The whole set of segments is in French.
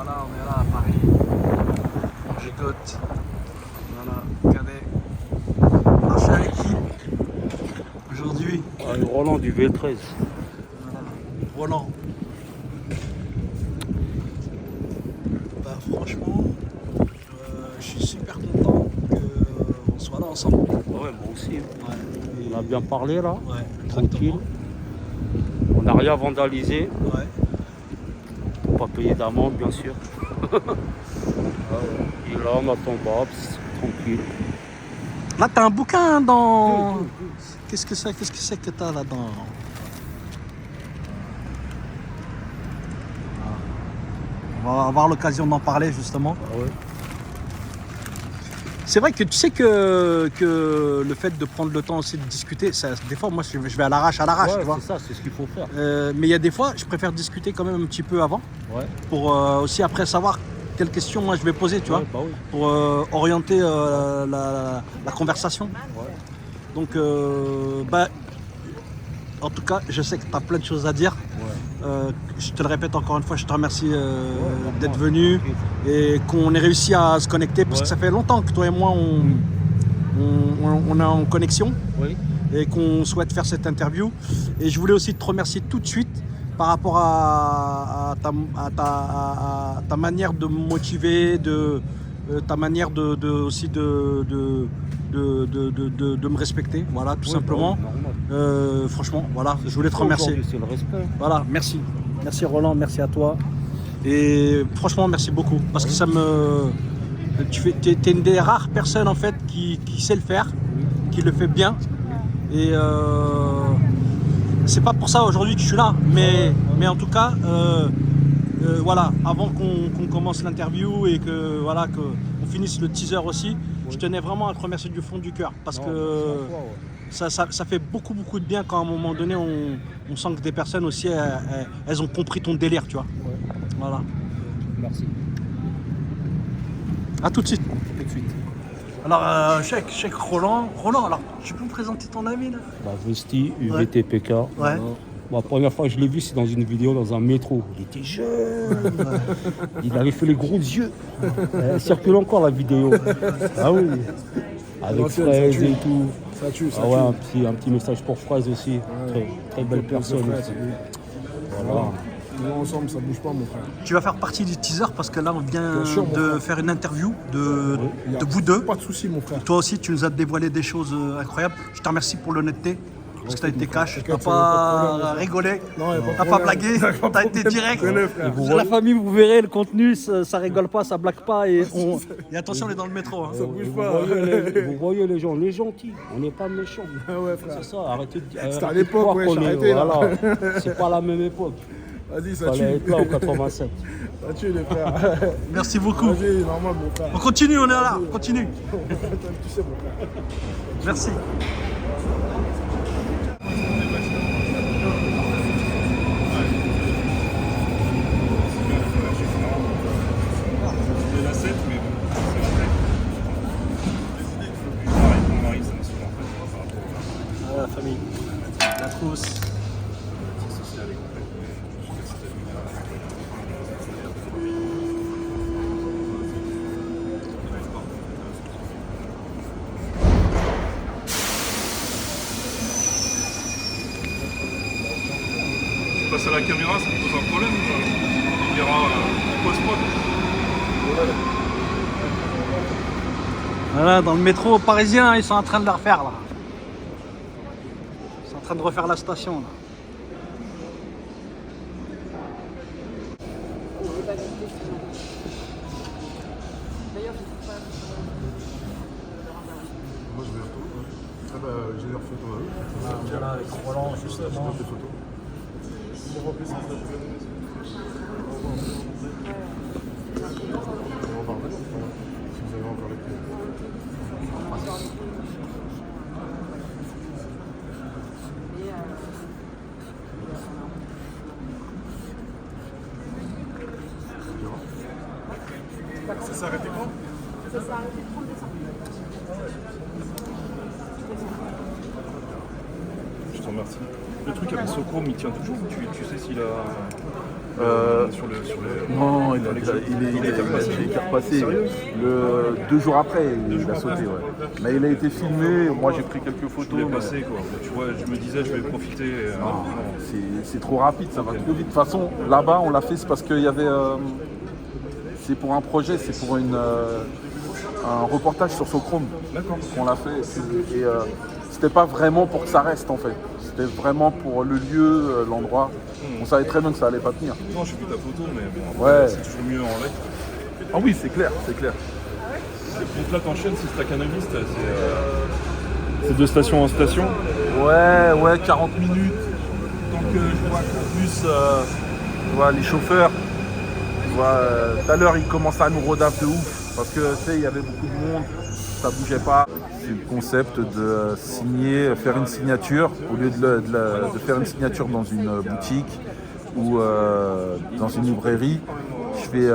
Voilà, on est là à Paris. On gigote. Voilà, cadet. Alors, je suis avec qui aujourd'hui? Roland du V13. Voilà. Roland. Bah, franchement, je suis super content qu'on soit là ensemble. Ouais, moi aussi. Ouais. On a bien parlé là, Ouais, tranquille. exactement. On n'a rien vandalisé. Ouais. Pas payer d'amende, bien sûr. Et là, on attend Babs, tranquille. Là, t'as un bouquin dans. Qu'est-ce que c'est que t'as là-dedans? On va avoir l'occasion d'en parler justement. Ouais. C'est vrai que tu sais que le fait de prendre le temps aussi de discuter, ça, des fois, moi, je vais à l'arrache, Ouais, tu vois. c'est ça, c'est ce qu'il faut faire. Mais il y a des fois, je préfère discuter quand même un petit peu avant Ouais. pour aussi après savoir quelles questions moi je vais poser, tu vois, Bah oui. pour orienter la conversation. Ouais. Donc, bah, en tout cas, je sais que tu as plein de choses à dire. Ouais. Je te le répète encore une fois, je te remercie d'être normal, venu tranquille. et qu'on ait réussi à se connecter parce que ça fait longtemps que toi et moi on est en connexion Oui. et qu'on souhaite faire cette interview. Et je voulais aussi te remercier tout de suite par rapport à ta manière de me motiver, ta manière aussi de me respecter, voilà, tout simplement. Bah oui, normal. Franchement, voilà, je voulais te remercier. C'est le respect. Voilà, merci. Merci Roland, merci à toi. Et franchement, merci beaucoup. Parce que ça me. T'es une des rares personnes en fait qui sait le faire, qui le fait bien. Et c'est pas pour ça aujourd'hui que je suis là. Mais en tout cas, voilà, avant qu'on commence l'interview et que voilà qu'on finisse le teaser aussi, je tenais vraiment à te remercier du fond du cœur. Parce que ça fait beaucoup de bien quand à un moment donné on sent que des personnes aussi elles ont compris ton délire, tu vois. Ouais. Voilà. Merci. À tout de suite. Tout de suite. Alors Cheikh Roland, alors tu peux me présenter ton ami là? Bah, Vesti, UVTPK. Ouais. Voilà. Bon, la première fois que je l'ai vu, c'est dans une vidéo dans un métro. Il était jeune. Il avait fait les gros yeux. Elle circule encore la vidéo. Ah oui. Avec Fraise et tout. Ça tue, ça Ah ouais, tue. un petit message pour Fraise aussi. Très belle personne aussi. Voilà. Nous ensemble, ça bouge pas, mon frère. Tu vas faire partie du teaser parce que là on vient Bien sûr, mon de frère. faire une interview de Y a vous deux. Pas de soucis, mon frère. Toi aussi tu nous as dévoilé des choses incroyables. Je te remercie pour l'honnêteté. Parce que tu as été cash, t'as T'inquiète, pas rigolé, Non, y a pas de t'as pas problème. blagué, t'as été direct. Prenez, frère. La famille, vous verrez, le contenu, ça rigole pas, ça blague pas. Et attention, on est dans le métro. Hein. Ça bouge Vous pas. voyez les gens, on est gentils, on n'est pas méchants. Ah ouais, frère. C'est ça, arrêtez de dire. C'était à l'époque, ouais, arrêtez, là. Voilà, c'est pas la même époque. Vas-y, Il ça fallait tue. être là en 87. Ça tue, les frères. Merci beaucoup. Vas-y, normal, mon frère. On continue, on est là, on continue. Tu sais, mon frère. Merci. C'est la 7, mais bon, c'est la blague. Pareil pour Marie, ça me saoule en fait par rapport La famille, la trousse. au social et compagnie. Tu passes à la caméra, ça te pose un problème ou pas? On verra en post-prod. Voilà, dans le métro parisien, ils sont en train de la refaire là. Ils sont en train de refaire la station là. Moi, je vais retourner. Ah bah, j'ai leur photo à eux. Voilà, avec Roland justement. Des photos. On va revenir, si vous avez encore les clés. Ça s'est arrêté quand? Je te remercie. Le truc avec Sochrome, il tient toujours. Tu sais s'il a. sur les... Non, il est repassé. 2 jours après, il a sauté. Ouais. Mais il a été filmé, moi j'ai pris quelques Je photos. voulais mais- passer, quoi. Tu vois, je me disais, je vais profiter. Non, c'est trop rapide, ça va trop vite. De toute façon, là-bas, on l'a fait, c'est parce qu'il y avait. C'est pour un projet, c'est pour un reportage sur Sochrome qu'on l'a fait. Et c'était pas vraiment pour que ça reste en fait. C'était vraiment pour le lieu, l'endroit. On savait très bien que ça allait pas tenir. Non, j'ai vu ta photo, mais bon, après, Ouais. c'est toujours mieux en live. Ah oui, c'est clair, c'est clair. Donc là, t'enchaînes, c'est Stakhanoviste, c'est de station en station. Ouais, 40 minutes. Donc je vois qu'en plus, tu vois, les chauffeurs, tu vois, tout à l'heure ils commençaient à nous rodave de ouf. Parce que tu sais, il y avait beaucoup de monde, ça bougeait pas. C'est le concept de signer, faire une signature, au lieu de faire une signature dans une boutique ou dans une librairie, je fais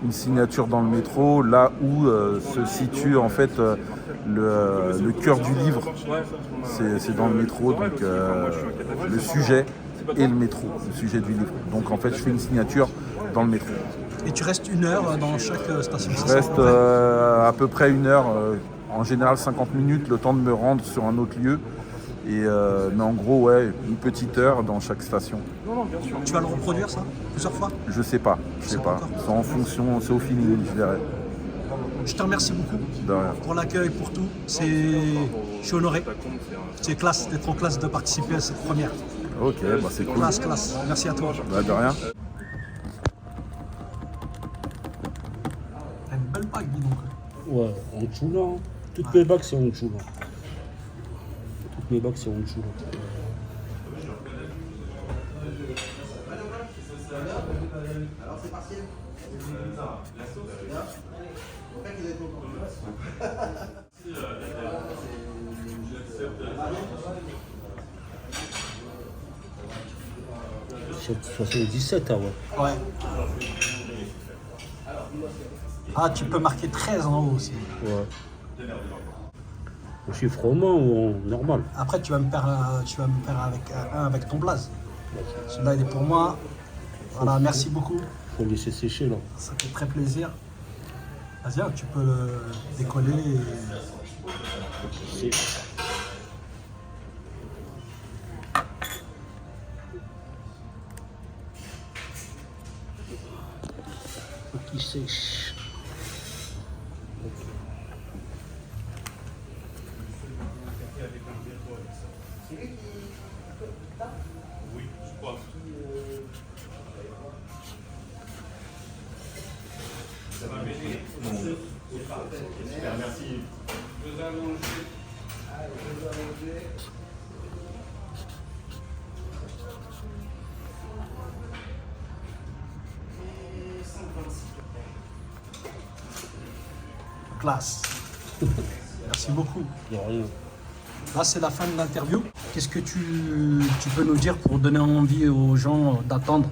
une signature dans le métro, là où se situe en fait le cœur du livre. C'est dans le métro, donc le sujet et le métro, le sujet du livre. Donc en fait, je fais une signature dans le métro. Et tu restes 1 heure dans chaque station. Je reste à peu près 1 heure, en général 50 minutes, le temps de me rendre sur un autre lieu. Et, mais en gros, ouais, une petite heure dans chaque station. Tu vas le reproduire ça plusieurs fois? Je sais pas. C'est en fonction, c'est au feeling, je verrai. Je te remercie beaucoup De rien. pour l'accueil, pour tout. Je suis honoré. C'est classe d'être en classe de participer à cette première. Ok, bah c'est cool. Classe. Merci à toi. Bah, de rien. T'as une belle bague, dis donc. Ouais, en Chula. Hein. Toutes mes bagues, c'est en Chula. Toutes mes bagues, c'est en Chula. C'est 77, ah ouais. Ouais. Ah, tu peux marquer 13 en haut aussi. Ouais. En chiffre romain ou en normal? Après, tu vas me faire avec un avec ton blaze. Celui-là, il est pour moi. Voilà, merci beaucoup. Faut le laisser sécher là. Ça fait très plaisir. Vas-y, hein, tu peux le décoller. C'est... Faut qu'il sèche. Classe. Merci beaucoup. Il n'y a rien. Là, c'est la fin de l'interview. Qu'est-ce que tu peux nous dire pour donner envie aux gens d'attendre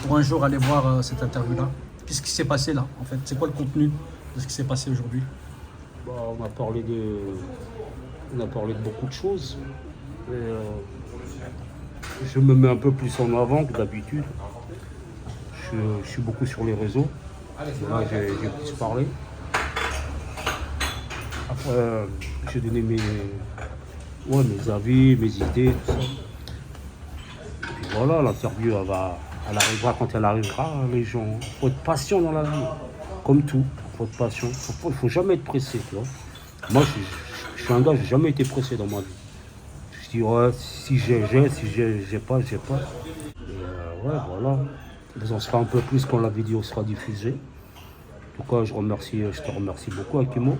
pour un jour aller voir cette interview-là? Qu'est-ce qui s'est passé là, en fait? C'est quoi le contenu de ce qui s'est passé aujourd'hui? Bah, on a parlé de beaucoup de choses. Et, je me mets un peu plus en avant que d'habitude. Je suis beaucoup sur les réseaux. Et là, j'ai plus parlé. Après, j'ai donné mes avis, mes idées, tout ça. Et puis voilà, l'interview, elle arrivera quand elle arrivera, les gens. Il faut être patient dans la vie. Comme tout, il faut être patient. Il ne faut jamais être pressé, tu vois. Moi, je suis un gars, j'ai jamais été pressé dans ma vie. Je dis, ouais, si j'ai, si j'ai pas, j'ai pas. Et ouais, voilà. Vous en saurez un peu plus quand la vidéo sera diffusée. En tout cas, je te remercie beaucoup, Akimo.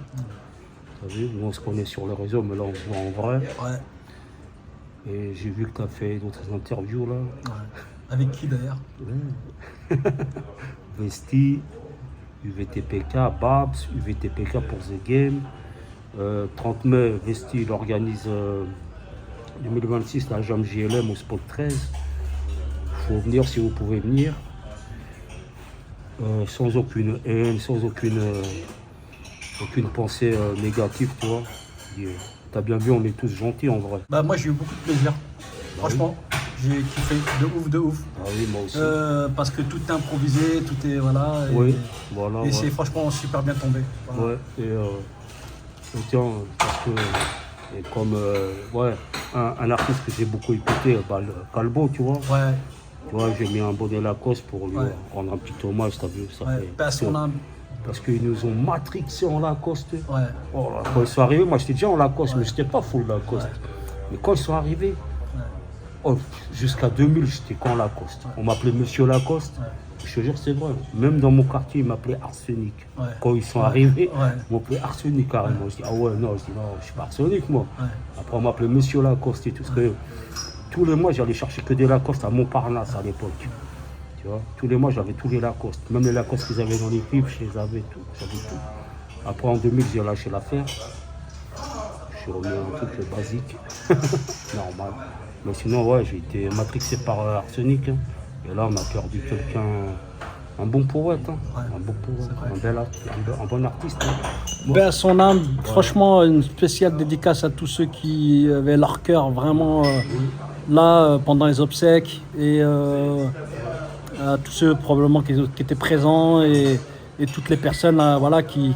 T'as vu, nous on se connaît sur les réseaux, mais là on se voit en vrai. Ouais. Et j'ai vu que tu as fait d'autres interviews là. Ouais. Avec qui d'ailleurs? Ouais. Vesti, UVTPK, Babs, UVTPK pour The Game. 30 mai, Vesti il organise 2026 la Jam JLM au Spot 13. Il faut venir si vous pouvez venir. Sans aucune haine, sans aucune pensée négative, tu vois. T'as bien vu, on est tous gentils en vrai. Bah moi j'ai eu beaucoup de plaisir. Franchement, J'ai kiffé de ouf. Ah oui, moi aussi. Parce que tout est improvisé, tout est voilà. Oui, voilà. Et c'est franchement super bien tombé. Voilà. Ouais, tiens, parce que, et comme, un artiste que j'ai beaucoup écouté, Calbo, tu vois. Ouais. Tu vois, j'ai mis un bonnet Lacoste pour lui rendre un petit hommage, t'as vu, ça fait. Parce qu'ils nous ont matrixé en Lacoste. Ouais. Oh là, quand ils sont arrivés, moi j'étais déjà en Lacoste, mais j'étais pas full Lacoste. Mais quand ils sont arrivés, jusqu'à 2000, j'étais qu'en Lacoste. On m'appelait Monsieur Lacoste. Je te jure, c'est vrai. Même dans mon quartier, ils m'appelaient Arsenic. Quand ils sont arrivés, ils m'appelaient Arsenic carrément. Je dis, ah ouais, non, je suis pas Arsenic, moi. Après, on m'appelait Monsieur Lacoste et tout. Parce que tous les mois, j'allais chercher que des Lacoste à Montparnasse à l'époque. Tu vois, tous les mois, j'avais tous les Lacoste. Même les Lacoste qu'ils avaient dans les clips, je les avais tout. J'avais tout. Après, en 2000, j'ai lâché l'affaire. Je suis revenu à un truc basique. Normal. Mais sinon, ouais, j'ai été matrixé par Arsenic. Hein. Et là, on a perdu quelqu'un, un bon poète, hein. Un bon poète, un bon artiste. Hein. Ben, à son âme, franchement, une spéciale dédicace à tous ceux qui avaient leur cœur vraiment là pendant les obsèques et à tous ceux probablement qui étaient présents et toutes les personnes voilà, qui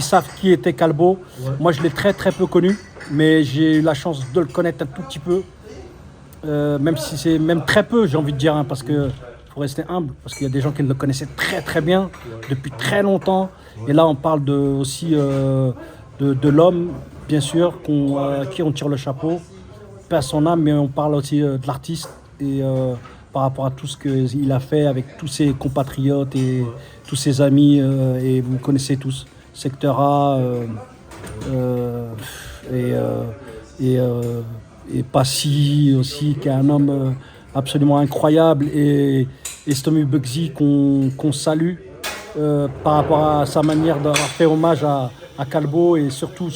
savent qui était Calbo. Moi, je l'ai très peu connu, mais j'ai eu la chance de le connaître un tout petit peu. Même si c'est même très peu, j'ai envie de dire, hein, parce que faut rester humble, parce qu'il y a des gens qui le connaissaient très bien depuis très longtemps. Et là, on parle aussi de l'homme, bien sûr, à qui on tire le chapeau, paix à son âme, mais on parle aussi de l'artiste et par rapport à tout ce qu'il a fait avec tous ses compatriotes et tous ses amis, et vous connaissez tous, Secteur A et Passy aussi, qui est un homme absolument incroyable, et Stomy Bugsy qu'on salue par rapport à sa manière d'avoir fait hommage à Calbo, et surtout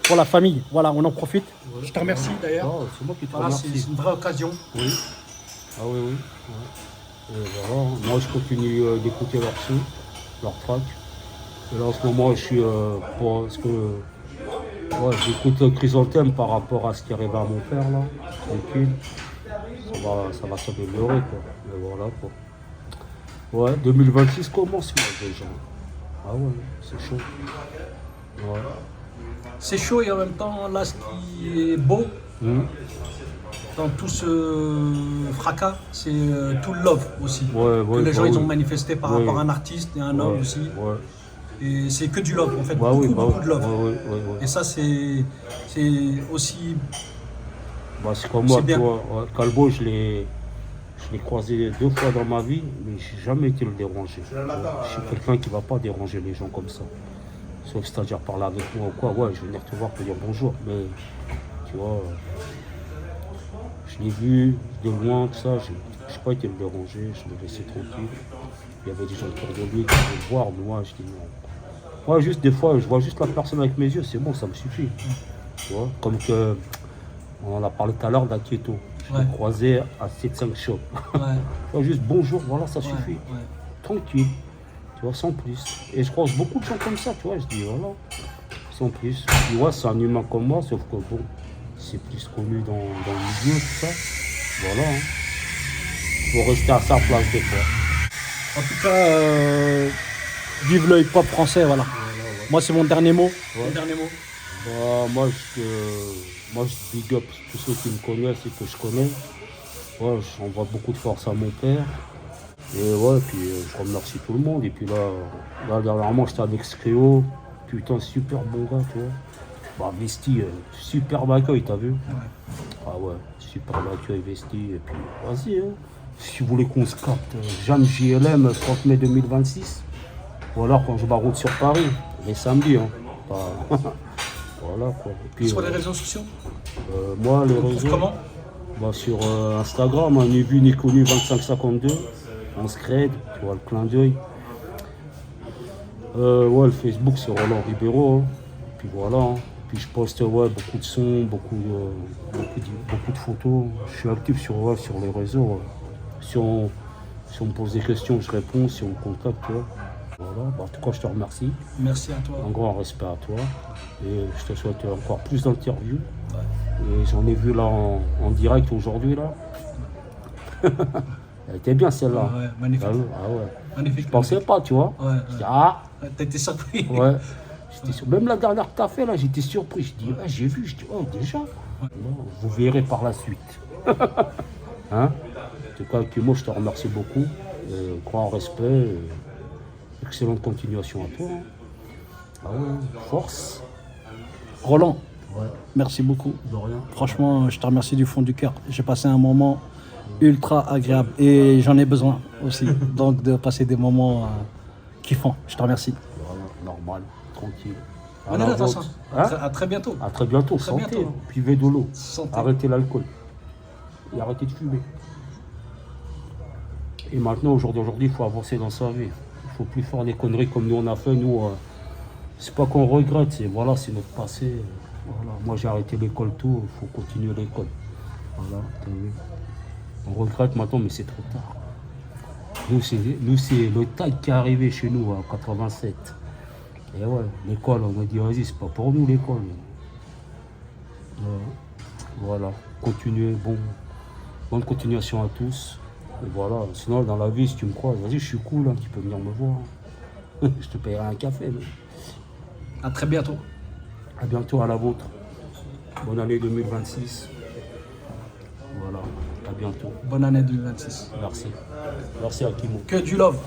pour la famille. Voilà, on en profite. Je te remercie d'ailleurs. Oh, c'est moi qui te remercie. remercie. C'est une vraie occasion. Oui. Ah oui. Ouais. Et voilà. Moi, je continue d'écouter leurs sons, leurs tracks. Et là, en ce moment, je suis parce que j'écoute Chrysanthème par rapport à ce qui arrive à mon père, là, tranquille. Ça va s'améliorer, quoi. Mais voilà, quoi. Ouais, 2026 commence, moi, déjà. Ah ouais, c'est chaud. Ouais. C'est chaud, et en même temps, là, ce qui est beau, dans tout ce fracas, c'est tout le love aussi. Que les gens ils ont manifesté par rapport à un artiste et un homme aussi. Ouais. Et c'est que du love, en fait, beaucoup de love. Et ça, c'est aussi... c'est comme moi, toi, Calbo, je l'ai croisé 2 fois dans ma vie, mais je n'ai jamais été le déranger. Je suis quelqu'un qui ne va pas déranger les gens comme ça. Sauf c'est-à-dire parler avec moi ou quoi, je vais venir te voir pour dire bonjour. Mais tu vois, je l'ai vu de loin, tout ça, je n'ai pas été le déranger, je l'ai laissé tranquille. Il y avait des gens autour de lui qui voulaient le voir, mais moi je dis non. Moi, juste des fois, je vois juste la personne avec mes yeux, c'est bon, ça me suffit. Tu vois, comme que, on en a parlé tout à l'heure d'Akieto. Je l'ai croisé à 7-5 Shop. Juste bonjour, voilà, ça suffit. Tranquille, tu vois, sans plus. Et je croise beaucoup de gens comme ça, tu vois, je dis voilà, sans plus. Je dis c'est un humain comme moi, sauf que bon, c'est plus connu dans le milieu, tout ça. Voilà. Faut rester à sa place des fois. En tout cas, vive le hip-hop français, voilà. Moi, c'est mon dernier mot. Mon dernier mot. Moi, je big up tous ceux qui me connaissent et que je connais. J'envoie beaucoup de force à mon père. Et puis je remercie tout le monde. Et puis là dernièrement, j'étais avec Scréo. Putain, super bon gars, tu vois. Vesti, super accueil, t'as vu? Ah ouais, super accueil, Vesti. Et puis, vas-y, hein. Si vous voulez qu'on se capte, Jeanne JLM, 30 mai 2026. Ou alors quand je baroude sur Paris, les samedis. Hein. Voilà quoi. Et puis, sur les réseaux sociaux moi, les réseaux. Comment sur Instagram, hein, ni vu ni connu 2552. On se crée, tu vois le clin d'œil. Le Facebook, c'est Roland Ribeiro. Hein. Puis voilà. Hein. Puis je poste beaucoup de sons, beaucoup de photos. Je suis actif sur les réseaux. Si on me pose des questions, je réponds. Si on me contacte, voilà. En tout cas, je te remercie. Merci à toi. Un grand respect à toi. Et je te souhaite encore plus d'interviews. Et j'en ai vu là en direct aujourd'hui là. Elle était bien celle-là. Ouais, magnifique. Ah ouais, ah ouais. Magnifique. Je pensais pas, tu vois. Ouais, Je dis, ah, T'as été surpris. ouais. Même la dernière que t'as fait là, j'étais surpris. Je dis, ah, j'ai vu, je dis, oh déjà. Bon, vous verrez par la suite. Hein? En tout cas, Kimo, je te remercie beaucoup. Grand respect. Excellente continuation à toi. Hein. Ah ouais, force. Roland, Ouais, merci beaucoup. de rien. Franchement, je te remercie du fond du cœur. J'ai passé un moment ultra agréable et j'en ai besoin aussi. Donc de passer des moments kiffants. Je te remercie. De rien, normal, tranquille. À Allez, la attention. vôtre. Hein? À très bientôt. À très bientôt, Très santé. bientôt. Buvez de l'eau. Santé. Arrêtez l'alcool. Et arrêtez de fumer. Et maintenant, au jour d'aujourd'hui, il faut avancer dans sa vie. Il ne faut plus faire des conneries comme nous on a fait. Nous, c'est pas qu'on regrette, c'est voilà, c'est notre passé. Voilà. Moi, j'ai arrêté l'école tout, il faut continuer l'école. Voilà, t'as vu. On regrette maintenant, mais c'est trop tard. Nous, c'est le tag qui est arrivé chez nous en 87. Et ouais, l'école, on a dit, vas-y, c'est pas pour nous l'école. Voilà, continuez, bonne continuation à tous. Et voilà, sinon dans la vie, si tu me crois, vas-y, je suis cool, hein, tu peux venir me voir. Je te payerai un café. Mais... À très bientôt. À bientôt, à la vôtre. Bonne année 2026. Voilà, à bientôt. Bonne année 2026. Merci. Merci à Kimo. Que du love.